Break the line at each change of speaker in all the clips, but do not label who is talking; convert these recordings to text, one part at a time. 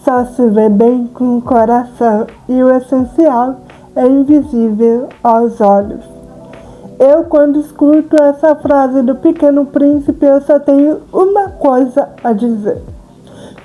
Só se vê bem com o coração e o essencial é invisível aos olhos. Eu, quando escuto essa frase do Pequeno Príncipe, eu só tenho uma coisa a dizer.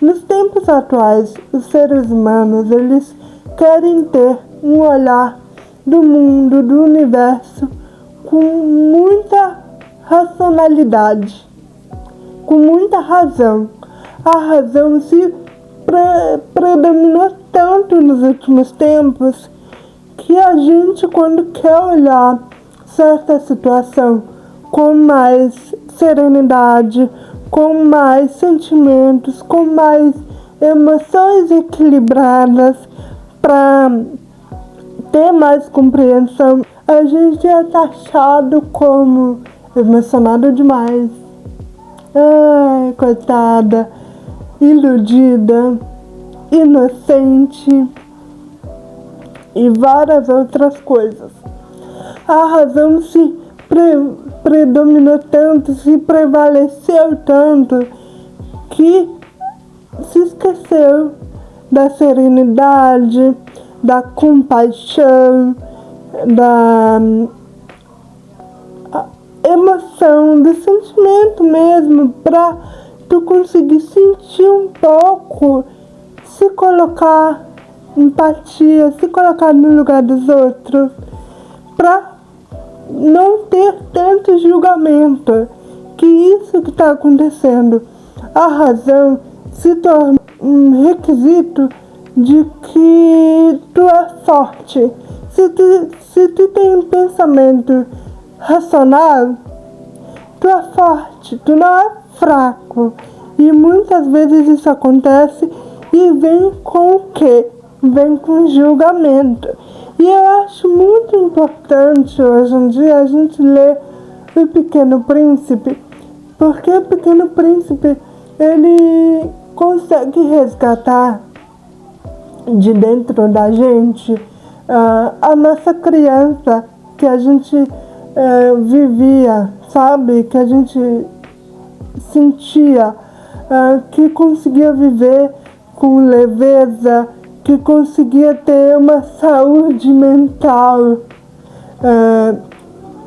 Nos tempos atuais, os seres humanos, eles querem ter um olhar do mundo, do universo, com muita racionalidade, com muita razão. A razão se predominou tanto nos últimos tempos que a gente, quando quer olhar certa situação com mais serenidade, com mais sentimentos, com mais emoções equilibradas, para ter mais compreensão, a gente é taxado como emocionado demais. Ai, coitada, iludida, inocente e várias outras coisas. A razão se predominou tanto, se prevaleceu tanto, que se esqueceu da serenidade, da compaixão, da emoção, do sentimento mesmo, para tu conseguir sentir um pouco, se colocar empatia, se colocar no lugar dos outros, para não ter tanto julgamento, que isso que está acontecendo. A razão se torna um requisito de que tu é forte. Se tu tem um pensamento racional, tu é forte, tu não é fraco. E muitas vezes isso acontece e vem com o quê? Vem com julgamento. E eu acho muito importante hoje em dia a gente ler O Pequeno Príncipe, porque o Pequeno Príncipe, ele consegue resgatar de dentro da gente a nossa criança que a gente vivia, sabe? Que a gente sentia, que conseguia viver com leveza, que conseguia ter uma saúde mental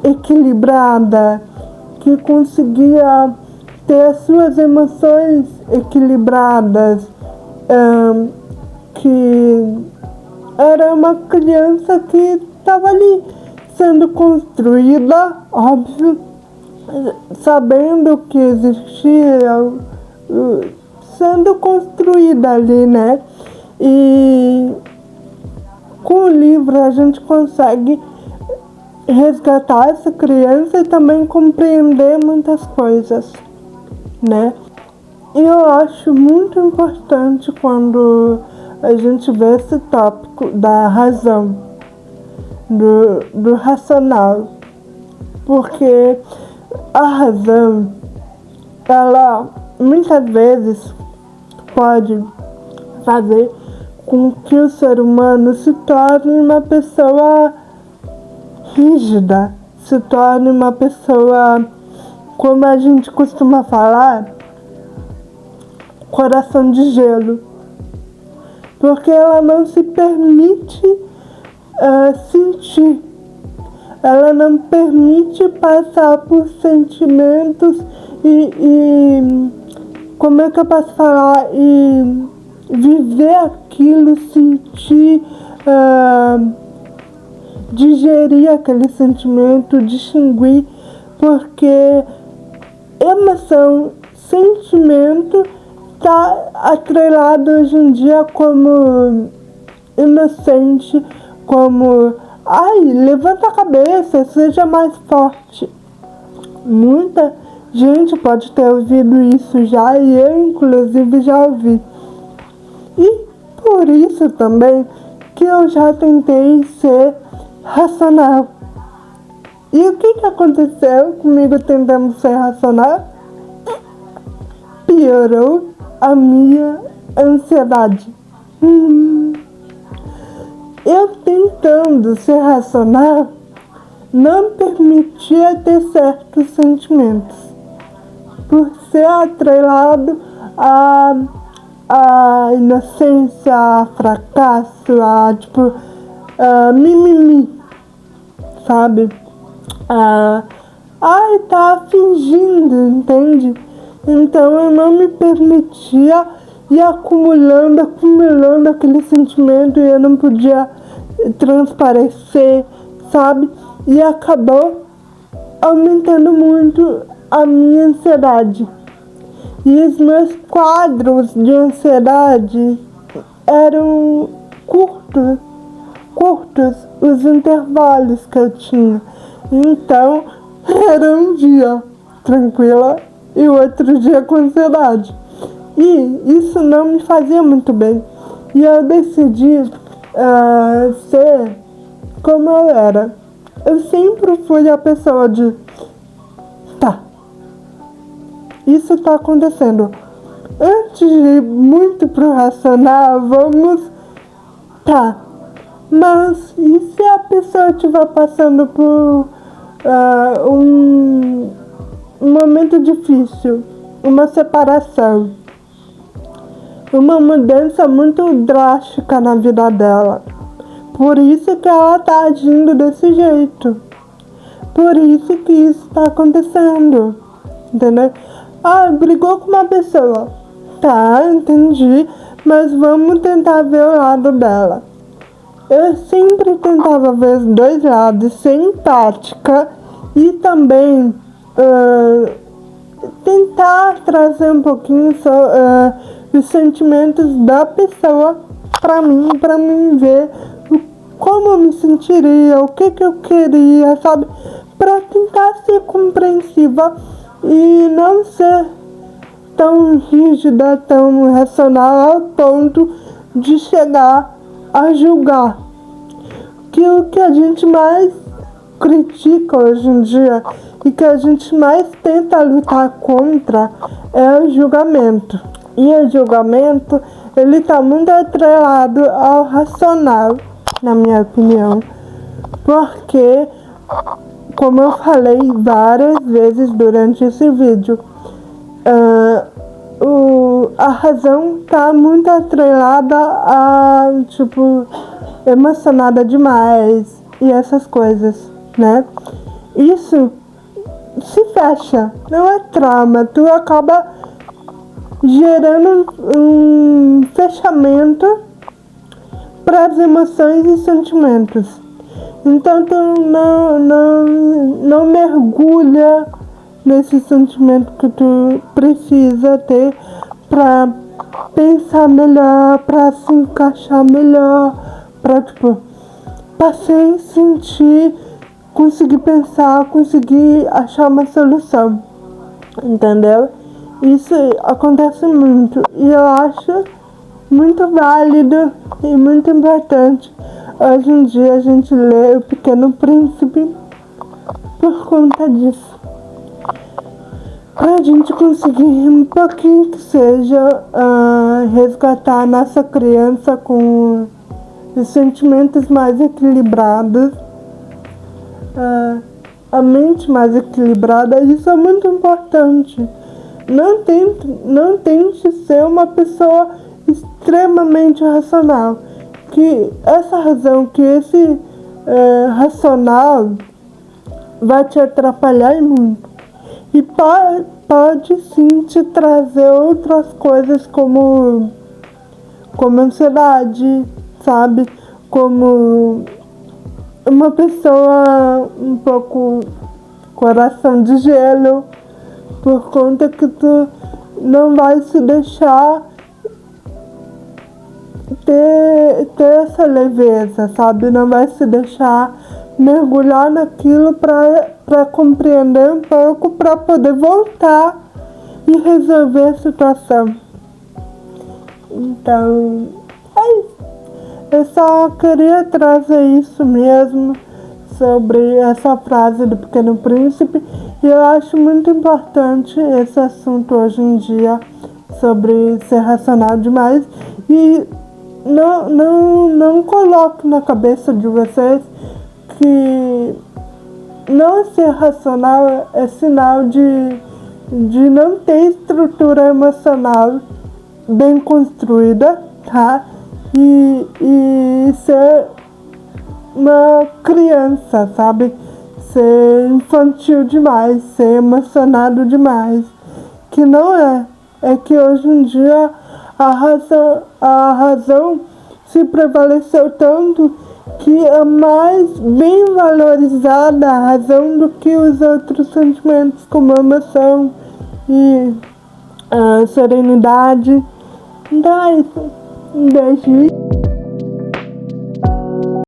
equilibrada, que conseguia ter as suas emoções equilibradas, que era uma criança que estava ali sendo construída, óbvio, sabendo que existia, sendo construída ali, né? E com o livro a gente consegue resgatar essa criança e também compreender muitas coisas, né? E eu acho muito importante quando a gente vê esse tópico da razão, do racional, porque a razão, ela muitas vezes pode fazer com que o ser humano se torne uma pessoa rígida, se torne uma pessoa, como a gente costuma falar, coração de gelo, porque ela não se permite sentir, ela não permite passar por sentimentos e como é que eu posso falar, e viver aquilo, sentir, digerir aquele sentimento, distinguir, porque emoção, sentimento está atrelado hoje em dia como inocente, como levanta a cabeça, seja mais forte. Muita gente pode ter ouvido isso já, e eu inclusive já ouvi. E por isso também que eu já tentei ser racional. E o que aconteceu comigo tentando ser racional? Piorou a minha ansiedade. Eu tentando ser racional não permitia ter certos sentimentos, por ser atrelado a a inocência, a fracasso, a tipo, mimimi, sabe? Ai, tá fingindo, entende? Então eu não me permitia ir acumulando aquele sentimento e eu não podia transparecer, sabe? E acabou aumentando muito a minha ansiedade. E os meus quadros de ansiedade eram curtos os intervalos que eu tinha. Então, era um dia tranquila e outro dia com ansiedade. E isso não me fazia muito bem. E eu decidi ser como eu era. Eu sempre fui a pessoa de... Tá, isso tá acontecendo. Antes de ir muito pro racional, vamos... Tá, mas e se a pessoa estiver passando por um momento difícil, uma separação, uma mudança muito drástica na vida dela? Por isso que ela tá agindo desse jeito. Por isso que isso tá acontecendo. Entendeu? Brigou com uma pessoa. Tá, entendi. Mas vamos tentar ver o lado dela. Eu sempre tentava ver os dois lados, ser empática e também tentar trazer um pouquinho os sentimentos da pessoa para mim ver como eu me sentiria, o que eu queria, sabe? Para tentar ser compreensiva e não ser tão rígida, tão racional ao ponto de chegar a julgar. Que o que a gente mais critica hoje em dia e que a gente mais tenta lutar contra é o julgamento. E o julgamento, ele está muito atrelado ao racional, na minha opinião, porque, como eu falei várias vezes durante esse vídeo, a razão está muito atrelada a, tipo, emocionada demais e essas coisas, né? Isso se fecha, não é trauma, tu acaba gerando um fechamento para as emoções e sentimentos. Então tu não mergulha nesse sentimento que tu precisa ter para pensar melhor, para se encaixar melhor, para se sentir, conseguir pensar, conseguir achar uma solução, entendeu? Isso acontece muito e eu acho muito válido e muito importante hoje em dia a gente lê O Pequeno Príncipe por conta disso. Pra gente conseguir um pouquinho que seja resgatar a nossa criança com os sentimentos mais equilibrados, a mente mais equilibrada. Isso é muito importante. Não tente ser uma pessoa extremamente racional, que essa razão, que esse racional vai te atrapalhar muito e pode sim te trazer outras coisas como ansiedade, sabe? Como uma pessoa um pouco coração de gelo, por conta que tu não vai se deixar ter essa leveza, sabe? Não vai se deixar mergulhar naquilo para compreender um pouco, para poder voltar e resolver a situação. Então, é isso. Eu só queria trazer isso mesmo sobre essa frase do Pequeno Príncipe. E eu acho muito importante esse assunto hoje em dia sobre ser racional demais. E não coloque na cabeça de vocês que não ser racional é sinal de não ter estrutura emocional bem construída, tá? E ser uma criança, sabe? Ser infantil demais, ser emocionado demais. Que não é. É que hoje em dia a razão se prevaleceu tanto que é mais bem valorizada a razão do que os outros sentimentos, como a emoção e a serenidade. Então é isso. Um beijo.